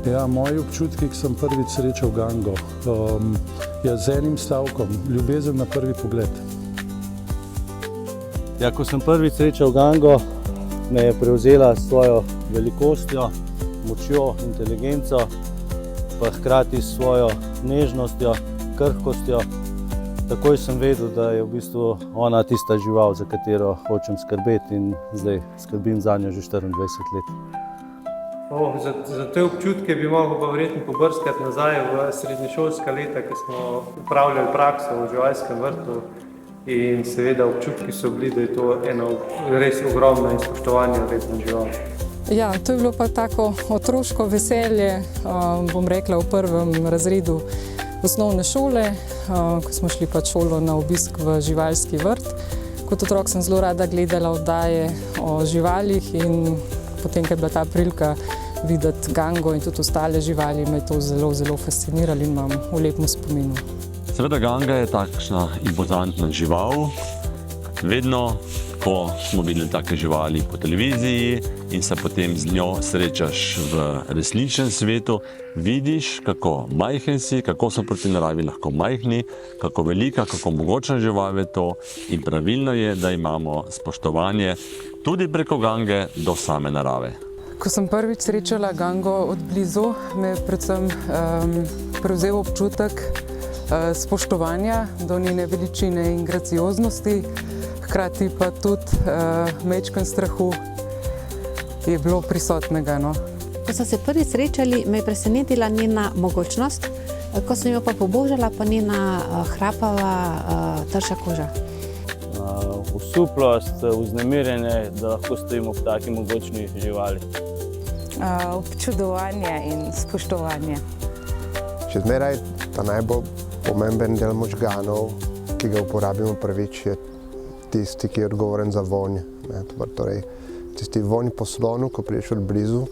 Ja, moji občutki, ki sem prvič srečal Gango, je z enim stavkom, ljubezen na prvi pogled. Ja, ko sem prvič srečal Gango, me je prevzela s svojo velikostjo, močjo, inteligenco, pa hkrati s svojo nežnostjo, krhkostjo. Takoj sem vedel, da je v bistvu ona tista žival, za katero hočem skrbeti in zdaj skrbim zanjo že 24 let. Za te občutke bi mogel pa verjetno pobrskati nazaj v srednješolska leta, ki smo upravljali prakso v živalskem vrtu in seveda občutki so bili, da je to eno res ogromno in spoštovanje vredno žival. Ja, to je bilo pa tako otroško veselje, bom rekla, v prvem razredu osnovne šole, ko smo šli pač šolo na obisk v živalski vrt. Kot otrok sem zelo rada gledala oddaje o živalih in potem, ko je bila ta prilika videti Gango in tudi ostale živali, me je to zelo, zelo fasciniralo in imam v lepem spominu. Seveda Ganga je takšna impozantna žival. Vedno, ko smo videli take živali po televiziji in se potem z njo srečaš v resničnem svetu, vidiš, kako majhen si, kako so proti naravi lahko majhni, kako velika, kako mogočna žival je to in pravilno je, da imamo spoštovanje tudi preko Gange do same narave. Ko sem prvič srečala Gango od blizu, me je predvsem prevzel občutek spoštovanja do njene veličine in gracioznosti, hkrati pa tudi majčken strahu je bilo prisotnega. No. Ko smo se prvič srečali, me je presenetila njena mogočnost, ko sem jo pa pobožala, pa njena hrapava, trša koža. Osuplost, vznemirjenje, da lahko stojimo v taki mogočni živali. Občudovanje in spoštovanje. Še zmeraj ta najbolj pomemben del možganov, ki ga uporabimo prvič, je tisti, ki je odgovoren za vonj. Torej, tisti vonj po slonu, ko prideš od blizu,